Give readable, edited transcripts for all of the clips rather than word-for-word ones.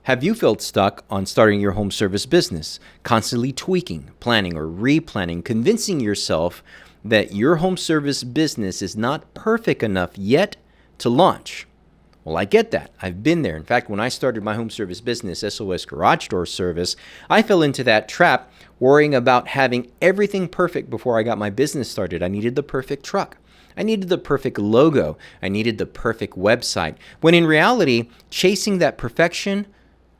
Have you felt stuck on starting your home service business, constantly tweaking, planning, or replanning, convincing yourself that your home service business is not perfect enough yet to launch? Well, I get that. I've been there. In fact, when I started my home service business, SOS Garage Door Service, I fell into that trap worrying about having everything perfect before I got my business started. I needed the perfect truck. I needed the perfect logo. I needed the perfect website. When in reality, chasing that perfection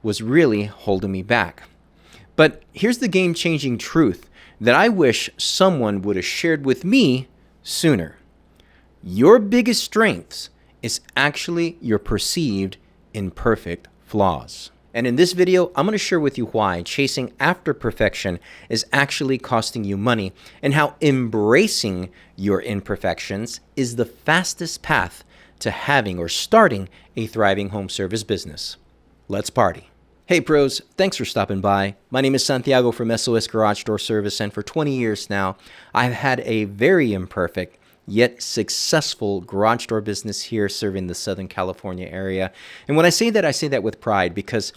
was really holding me back. But here's the game-changing truth that I wish someone would have shared with me sooner. Your biggest strengths is actually your perceived imperfect flaws. And in this video, I'm going to share with you why chasing after perfection is actually costing you money and how embracing your imperfections is the fastest path to having or starting a thriving home service business. Let's party. Hey pros, thanks for stopping by. My name is Santiago from SOS Garage Door Service, and for 20 years now, I've had a very imperfect yet successful garage door business here serving the Southern California area. And when I say that with pride, because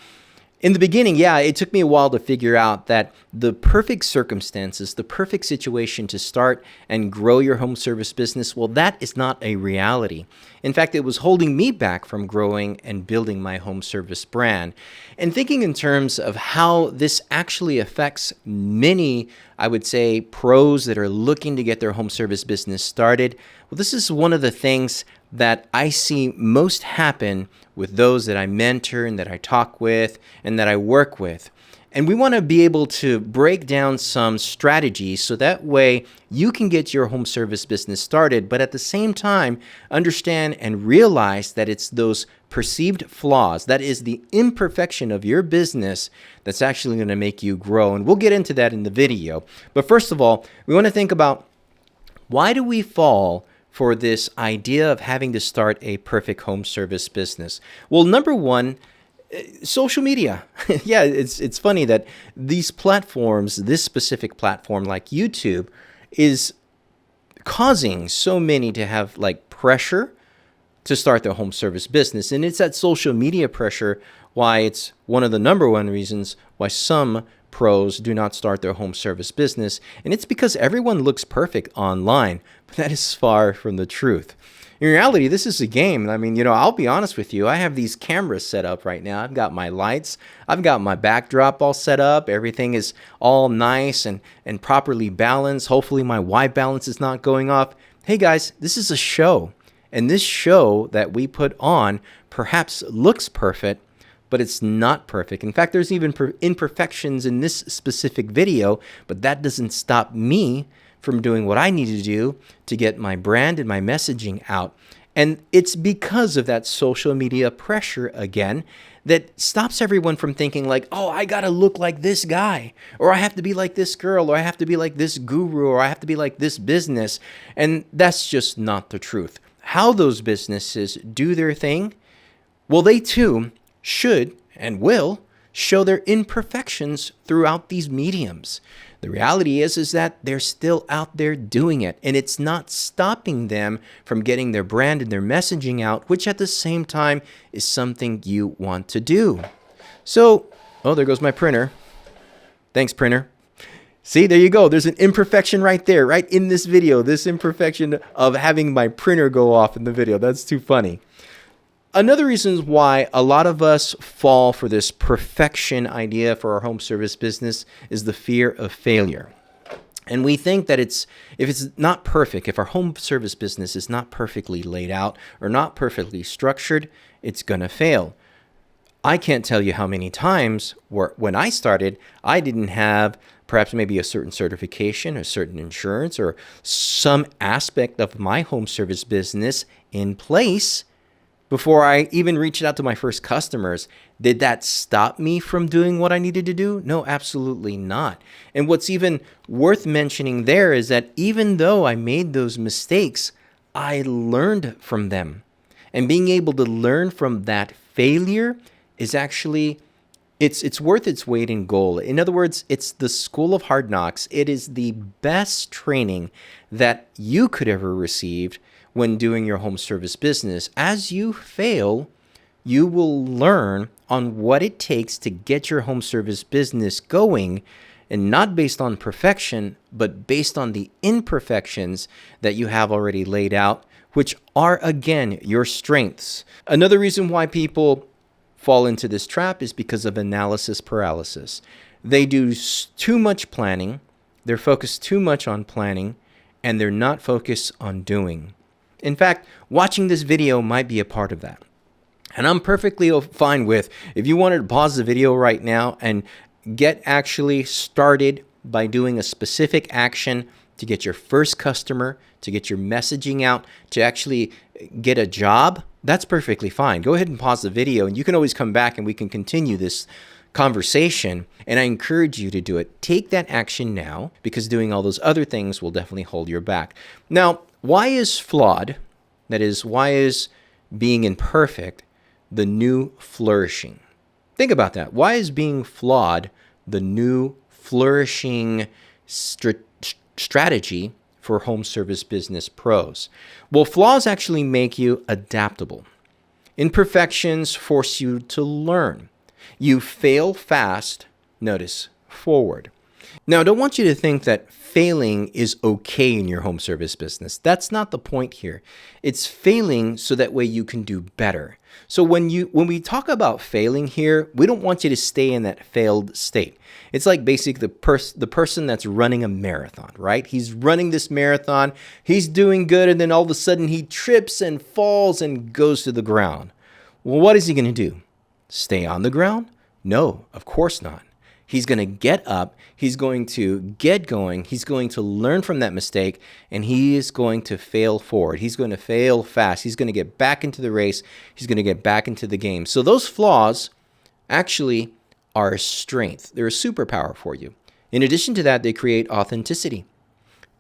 in the beginning, it took me a while to figure out that the perfect circumstances, the perfect situation to start and grow your home service business, well, that is not a reality. In fact, it was holding me back from growing and building my home service brand. And thinking in terms of how this actually affects many, I would say, pros that are looking to get their home service business started, well, this is one of the things that I see most happen with those that I mentor and that I talk with and that I work with. And we want to be able to break down some strategies so that way you can get your home service business started, but at the same time, understand and realize that it's those perceived flaws, that is the imperfection of your business, that's actually going to make you grow. And we'll get into that in the video. But first of all, we want to think about, why do we fall for this idea of having to start a perfect home service business? Well, number one, social media. It's funny that these platforms, this specific platform like YouTube, is causing so many to have pressure to start their home service business. And it's that social media pressure why it's one of the number one reasons why some pros do not start their home service business. And it's because everyone looks perfect online, but that is far from the truth. In reality, this is a game. I mean, I'll be honest with you. I have these cameras set up right now. I've got my lights. I've got my backdrop all set up. Everything is all nice and properly balanced. Hopefully my white balance is not going off. Hey guys, this is a show. And this show that we put on perhaps looks perfect, but it's not perfect. In fact, there's even imperfections in this specific video, but that doesn't stop me from doing what I need to do to get my brand and my messaging out. And it's because of that social media pressure, again, that stops everyone from thinking I gotta look like this guy, or I have to be like this girl, or I have to be like this guru, or I have to be like this business. And that's just not the truth. How those businesses do their thing, well, they too should and will show their imperfections throughout these mediums. The reality is that they're still out there doing it, and it's not stopping them from getting their brand and their messaging out, which at the same time is something you want to do. So, there goes my printer. Thanks, printer. See, there you go. There's an imperfection right there, right in this video. This imperfection of having my printer go off in the video. That's too funny. Another reason why a lot of us fall for this perfection idea for our home service business is the fear of failure. And we think that if it's not perfect, if our home service business is not perfectly laid out or not perfectly structured, it's going to fail. I can't tell you how many times when I started, I didn't have perhaps maybe a certain certification, a certain insurance, or some aspect of my home service business in place before I even reached out to my first customers. Did that stop me from doing what I needed to do? No, absolutely not. And what's even worth mentioning there is that even though I made those mistakes, I learned from them. And being able to learn from that failure is actually, it's worth its weight in gold. In other words, it's the school of hard knocks. It is the best training that you could ever receive when doing your home service business. As you fail, you will learn on what it takes to get your home service business going, and not based on perfection, but based on the imperfections that you have already laid out, which are, again, your strengths. Another reason why people fall into this trap is because of analysis paralysis. They do too much planning, they're focused too much on planning, and they're not focused on doing. In fact, watching this video might be a part of that. And I'm perfectly fine with, if you wanted to pause the video right now and get actually started by doing a specific action to get your first customer, to get your messaging out, to actually get a job, that's perfectly fine. Go ahead and pause the video, and you can always come back and we can continue this conversation. And I encourage you to do it. Take that action now, because doing all those other things will definitely hold you back. Now, why is flawed, that is, why is being imperfect, the new flourishing? Think about that. Why is being flawed the new flourishing strategy for home service business pros? Well, flaws actually make you adaptable. Imperfections force you to learn. You fail fast, notice, forward. Now, I don't want you to think that failing is okay in your home service business. That's not the point here. It's failing so that way you can do better. So when we talk about failing here, we don't want you to stay in that failed state. It's like basically the person that's running a marathon, right? He's running this marathon, he's doing good, and then all of a sudden he trips and falls and goes to the ground. Well, what is he going to do? Stay on the ground? No, of course not. He's going to get up, he's going to get going, he's going to learn from that mistake, and he is going to fail forward. He's going to fail fast. He's going to get back into the race. He's going to get back into the game. So those flaws actually are a strength. They're a superpower for you. In addition to that, they create authenticity.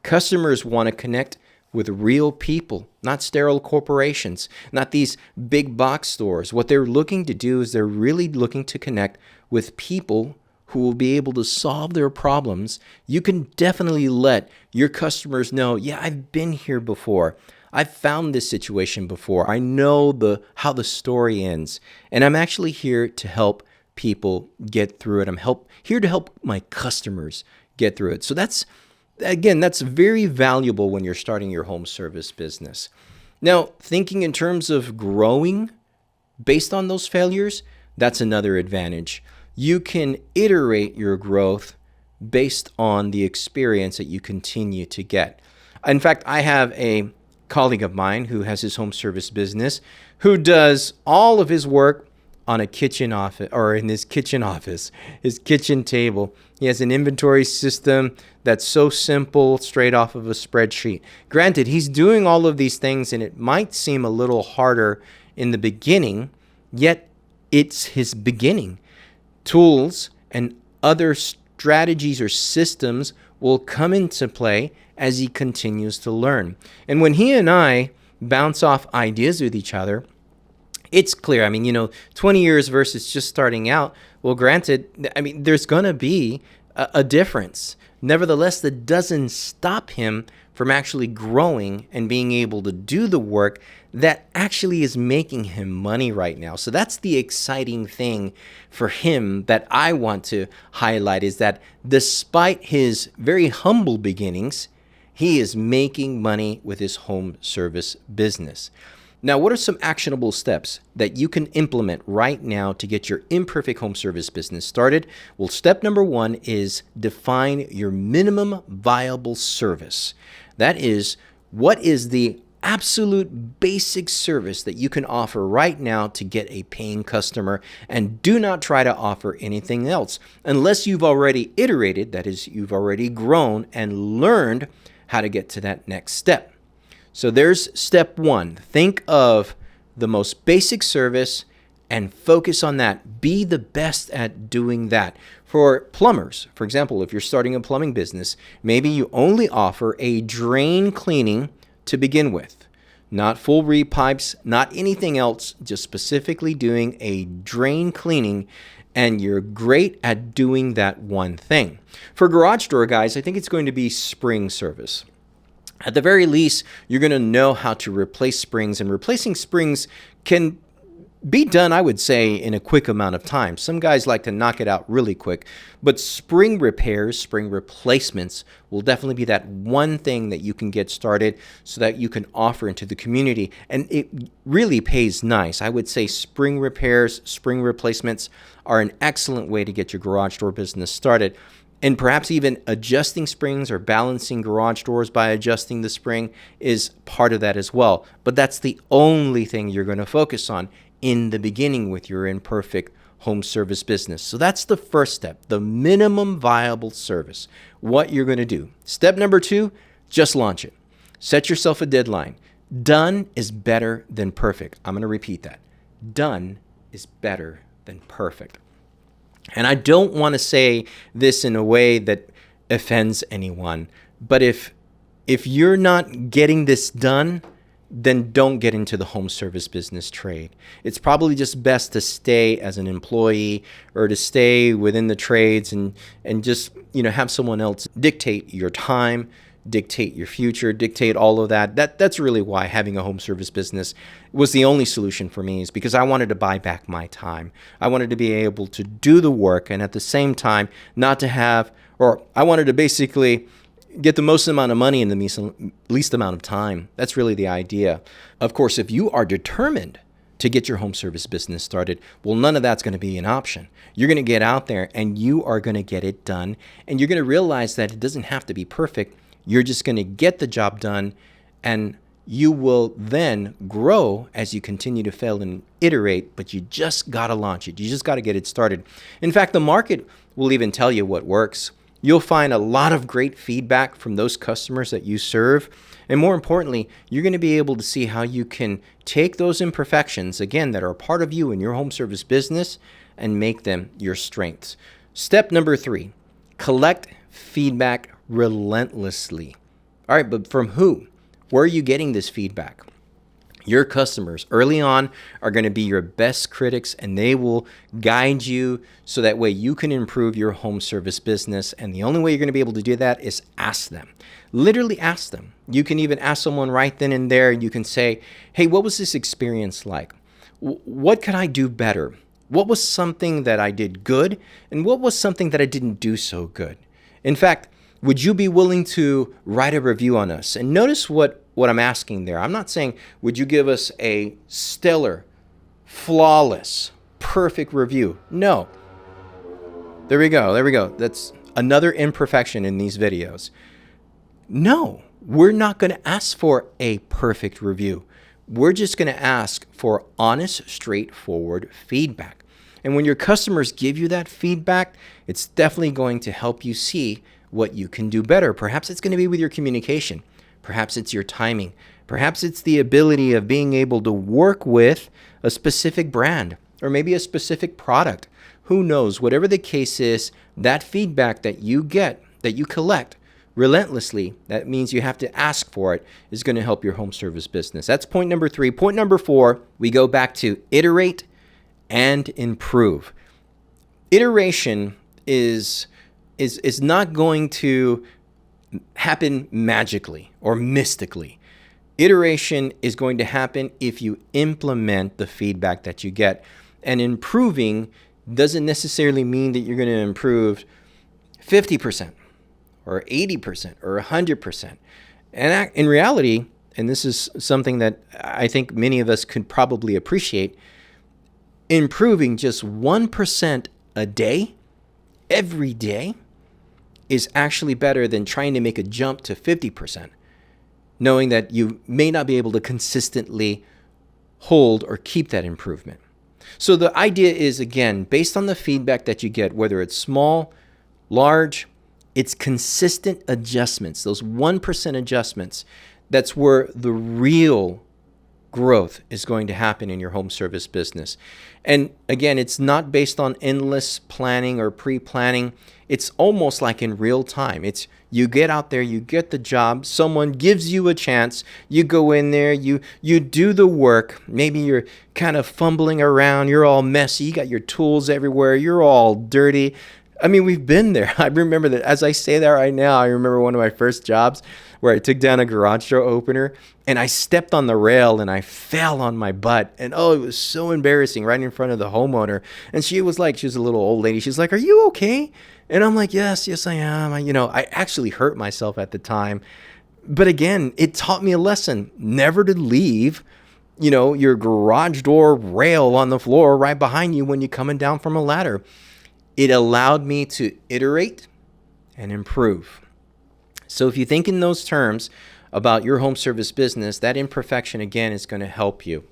Customers want to connect with real people, not sterile corporations, not these big box stores. What they're looking to do is they're really looking to connect with people who will be able to solve their problems. You can definitely let your customers know, yeah, I've been here before. I've found this situation before. I know how the story ends. And I'm actually here to help people get through it. I'm here to help my customers get through it. So that's very valuable when you're starting your home service business. Now, thinking in terms of growing based on those failures, that's another advantage. You can iterate your growth based on the experience that you continue to get. In fact, I have a colleague of mine who has his home service business who does all of his work on a kitchen office, or in his kitchen office, his kitchen table. He has an inventory system that's so simple, straight off of a spreadsheet. Granted, he's doing all of these things, and it might seem a little harder in the beginning, yet it's his beginning. Tools and other strategies or systems will come into play as he continues to learn. And when he and I bounce off ideas with each other, it's clear. 20 years versus just starting out. Well, granted, there's going to be a difference. Nevertheless, that doesn't stop him from actually growing and being able to do the work that actually is making him money right now. So that's the exciting thing for him that I want to highlight, is that despite his very humble beginnings, he is making money with his home service business. Now, what are some actionable steps that you can implement right now to get your imperfect home service business started? Well, step number 1 is define your minimum viable service. That is, what is the absolute basic service that you can offer right now to get a paying customer, and do not try to offer anything else unless you've already iterated, that is, you've already grown and learned how to get to that next step. So there's step 1. Think of the most basic service and focus on that. Be the best at doing that. For plumbers, for example, if you're starting a plumbing business, maybe you only offer a drain cleaning to begin with. Not full repipes, not anything else, just specifically doing a drain cleaning, and you're great at doing that one thing. For garage door guys, I think it's going to be spring service. At the very least, you're going to know how to replace springs, and replacing springs can be done, I would say, in a quick amount of time. Some guys like to knock it out really quick, but spring repairs, spring replacements will definitely be that one thing that you can get started so that you can offer into the community. And it really pays nice. I would say spring repairs, spring replacements are an excellent way to get your garage door business started. And perhaps even adjusting springs or balancing garage doors by adjusting the spring is part of that as well. But that's the only thing you're going to focus on in the beginning with your imperfect home service business. So that's the first step, the minimum viable service, what you're going to do. Step number 2, just launch it. Set yourself a deadline. Done is better than perfect. I'm going to repeat that. Done is better than perfect. And I don't want to say this in a way that offends anyone, but if you're not getting this done, then don't get into the home service business trade. It's probably just best to stay as an employee or to stay within the trades and just, have someone else dictate your time, dictate your future, dictate all of that. That's really why having a home service business was the only solution for me, is because I wanted to buy back my time. I wanted to be able to do the work and at the same time not to have, or I wanted to basically get the most amount of money in the least amount of time. That's really the idea. Of course, if you are determined to get your home service business started, well, none of that's going to be an option. You're going to get out there and you are going to get it done. And you're going to realize that it doesn't have to be perfect. You're just going to get the job done, and you will then grow as you continue to fail and iterate, but you just got to launch it. You just got to get it started. In fact, the market will even tell you what works. You'll find a lot of great feedback from those customers that you serve. And more importantly, you're going to be able to see how you can take those imperfections, again, that are a part of you in your home service business and make them your strengths. Step number 3, collect feedback relentlessly. All right, but from who? Where are you getting this feedback? Your customers early on are going to be your best critics, and they will guide you so that way you can improve your home service business. And the only way you're going to be able to do that is ask them. Literally ask them. You can even ask someone right then and there. You can say, hey, what was this experience like? What could I do better? What was something that I did good? And what was something that I didn't do so good? In fact, would you be willing to write a review on us? And notice what I'm asking there. I'm not saying, would you give us a stellar, flawless, perfect review? No. There we go. That's another imperfection in these videos. No, we're not going to ask for a perfect review. We're just going to ask for honest, straightforward feedback. And when your customers give you that feedback, it's definitely going to help you see what you can do better. Perhaps it's going to be with your communication. Perhaps it's your timing. Perhaps it's the ability of being able to work with a specific brand or maybe a specific product. Who knows? Whatever the case is, that feedback that you get, that you collect relentlessly, that means you have to ask for it, is going to help your home service business. That's point number 3. Point number 4, we go back to iterate and improve. Iteration is not going to happen magically or mystically. Iteration is going to happen if you implement the feedback that you get. And improving doesn't necessarily mean that you're going to improve 50% or 80% or 100%. And in reality, and this is something that I think many of us could probably appreciate, improving just 1% a day, every day, is actually better than trying to make a jump to 50%, knowing that you may not be able to consistently hold or keep that improvement. So the idea is, again, based on the feedback that you get, whether it's small, large, it's consistent adjustments, those 1% adjustments. That's where the real growth is going to happen in your home service business. And again, it's not based on endless planning or pre-planning. It's almost like in real time. It's you get out there, you get the job, someone gives you a chance, you go in there, you do the work. Maybe you're kind of fumbling around, you're all messy, you got your tools everywhere, you're all dirty. I mean, we've been there. I remember that as I say that right now, I remember one of my first jobs where I took down a garage door opener and I stepped on the rail and I fell on my butt. And oh, it was so embarrassing right in front of the homeowner. And she was a little old lady. She's like, "Are you okay?" And I'm like, yes, I am. I actually hurt myself at the time. But again, it taught me a lesson never to leave, your garage door rail on the floor right behind you when you're coming down from a ladder. It allowed me to iterate and improve. So if you think in those terms about your home service business, that imperfection, again, is going to help you.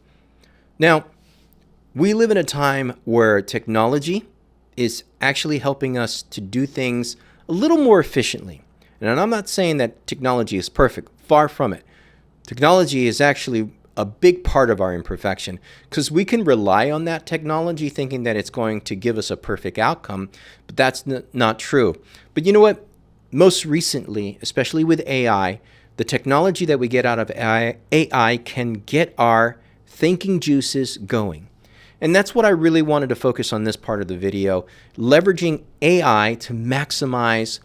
Now, we live in a time where technology is actually helping us to do things a little more efficiently. And I'm not saying that technology is perfect. Far from it. Technology is actually a big part of our imperfection because we can rely on that technology thinking that it's going to give us a perfect outcome, but that's not true. But you know what? Most recently, especially with AI, the technology that we get out of AI can get our thinking juices going. And that's what I really wanted to focus on this part of the video, leveraging AI to maximize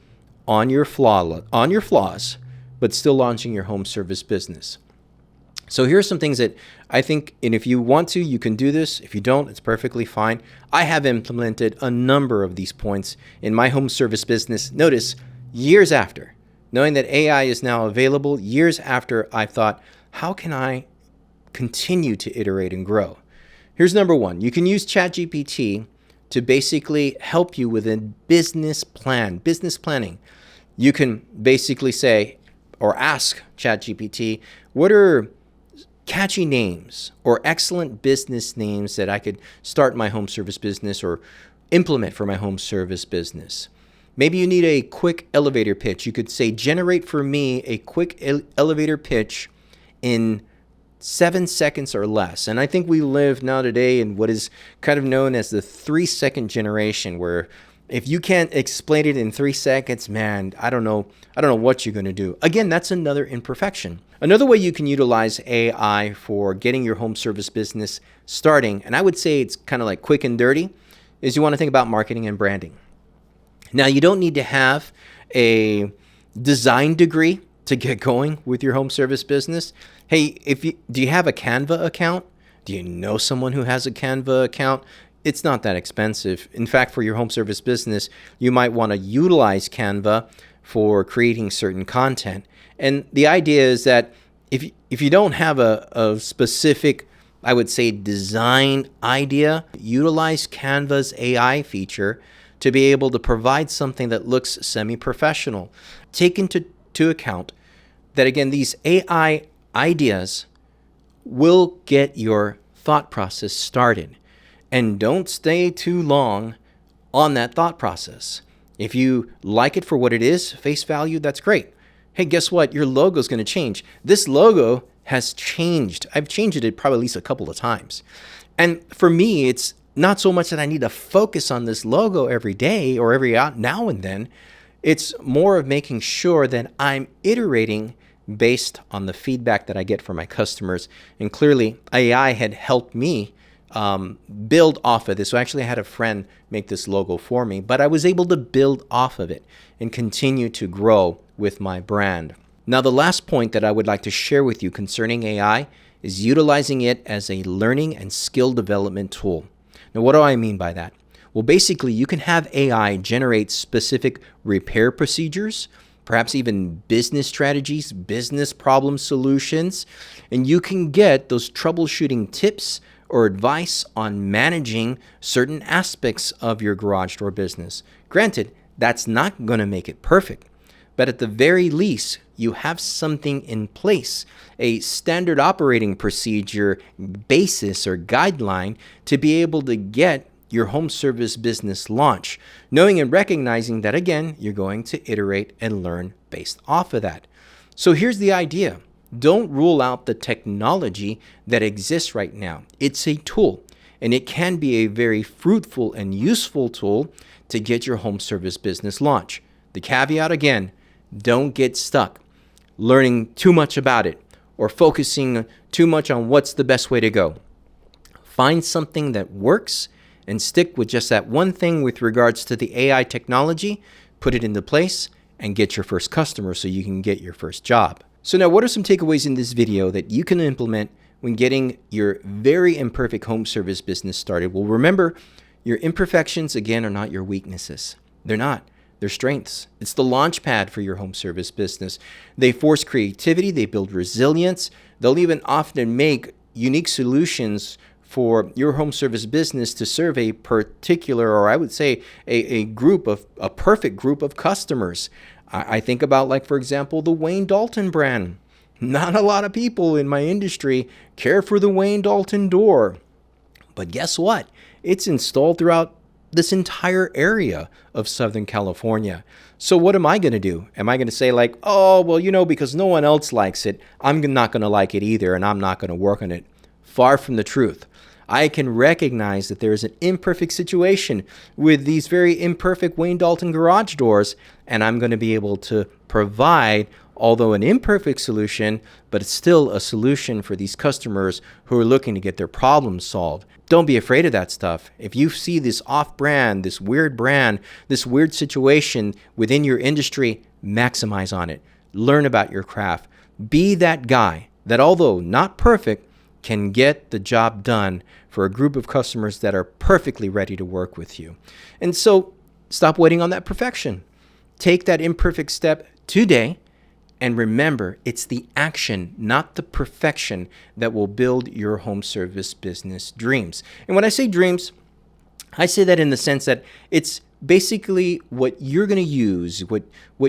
on your flaws, but still launching your home service business. So here's some things that I think, and if you want to, you can do this. If you don't, it's perfectly fine. I have implemented a number of these points in my home service business. Notice, years after, knowing that AI is now available, years after I thought, how can I continue to iterate and grow? Here's number one. You can use ChatGPT to basically help you with a business planning. You can basically say or ask ChatGPT, what are catchy names or excellent business names that I could start my home service business or implement for my home service business? Maybe you need a quick elevator pitch. You could say, generate for me a quick elevator pitch in 7 seconds or less. And I think we live now today in what is kind of known as the 3-second generation, where if you can't explain it in 3 seconds, man, I don't know what you're going to do. Again, that's another imperfection. Another way you can utilize AI for getting your home service business starting, and I would say it's kind of like quick and dirty, is you want to think about marketing and branding. Now, you don't need to have a design degree to get going with your home service business. Hey, do you have a Canva account? Do you know someone who has a Canva account? It's not that expensive. In fact, for your home service business, you might want to utilize Canva for creating certain content. And the idea is that if you don't have a specific, I would say, design idea, utilize Canva's AI feature to be able to provide something that looks semi-professional. Take into account that, again, these AI ideas will get your thought process started. And don't stay too long on that thought process. If you like it for what it is, face value, that's great. Hey, guess what? Your logo is going to change. This logo has changed. I've changed it probably at least a couple of times. And for me, it's not so much that I need to focus on this logo every day or every now and then. It's more of making sure that I'm iterating based on the feedback that I get from my customers. And clearly, AI had helped me build off of this. So actually, I had a friend make this logo for me, but I was able to build off of it and continue to grow with my brand. Now, the last point that I would like to share with you concerning AI is utilizing it as a learning and skill development tool. Now, what do I mean by that? Well, basically, you can have AI generate specific repair procedures, perhaps even business strategies, business problem solutions, and you can get those troubleshooting tips or advice on managing certain aspects of your garage door business. Granted, that's not going to make it perfect, but at the very least, you have something in place, a standard operating procedure basis or guideline to be able to get your home service business launch, knowing and recognizing that, again, you're going to iterate and learn based off of that. So here's the idea. Don't rule out the technology that exists right now. It's a tool, and it can be a very fruitful and useful tool to get your home service business launch. The caveat, again, don't get stuck learning too much about it or focusing too much on what's the best way to go. Find something that works and stick with just that one thing with regards to the AI technology, put it into place, and get your first customer so you can get your first job. So now, what are some takeaways in this video that you can implement when getting your very imperfect home service business started? Well, remember, your imperfections, again, are not your weaknesses. They're not. They're strengths. It's the launch pad for your home service business. They force creativity. They build resilience. They'll even often make unique solutions for your home service business to serve a particular, or I would say a perfect group of customers. I think about, like, for example, the Wayne Dalton brand. Not a lot of people in my industry care for the Wayne Dalton door. But guess what? It's installed throughout this entire area of Southern California. So what am I going to do? Am I going to say, like, oh, well, because no one else likes it, I'm not going to like it either, and I'm not going to work on it? Far from the truth. I can recognize that there is an imperfect situation with these very imperfect Wayne Dalton garage doors, and I'm going to be able to provide, although an imperfect solution, but it's still a solution for these customers who are looking to get their problems solved. Don't be afraid of that stuff. If you see this off-brand, this weird situation within your industry, maximize on it. Learn about your craft. Be that guy that, although not perfect, can get the job done for a group of customers that are perfectly ready to work with you. And so stop waiting on that perfection. Take that imperfect step today, and remember, it's the action, not the perfection, that will build your home service business dreams. And when I say dreams, I say that in the sense that it's basically what you're going to use, what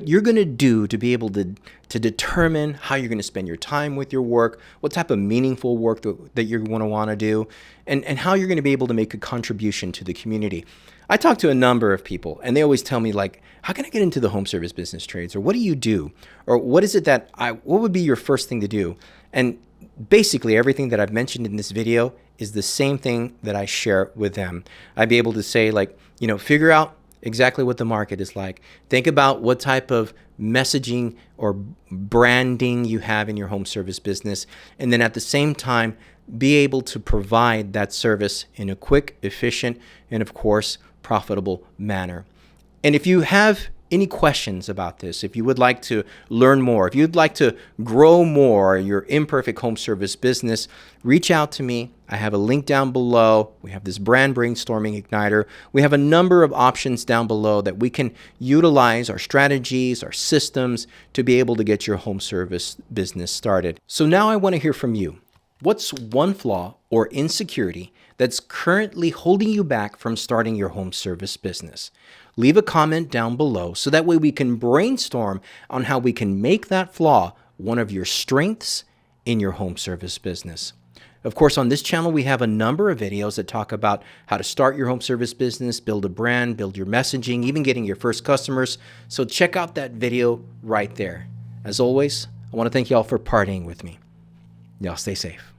you're going to do to be able to determine how you're going to spend your time with your work, what type of meaningful work that you're going to want to do, and how you're going to be able to make a contribution to the community. I talk to a number of people, and they always tell me, like, how can I get into the home service business trades? Or what do you do? Or what is it what would be your first thing to do? And basically everything that I've mentioned in this video is the same thing that I share with them. I'd be able to say, like, figure out exactly what the market is like. Think about what type of messaging or branding you have in your home service business. And then at the same time, be able to provide that service in a quick, efficient, and of course, profitable manner. And if you have any questions about this, if you would like to learn more, if you'd like to grow more your imperfect home service business, reach out to me. I have a link down below. We have this brand brainstorming igniter. We have a number of options down below that we can utilize our strategies, our systems to be able to get your home service business started. So now I want to hear from you. What's one flaw or insecurity that's currently holding you back from starting your home service business? Leave a comment down below so that way we can brainstorm on how we can make that flaw one of your strengths in your home service business. Of course, on this channel, we have a number of videos that talk about how to start your home service business, build a brand, build your messaging, even getting your first customers. So check out that video right there. As always, I want to thank y'all for partying with me. Y'all stay safe.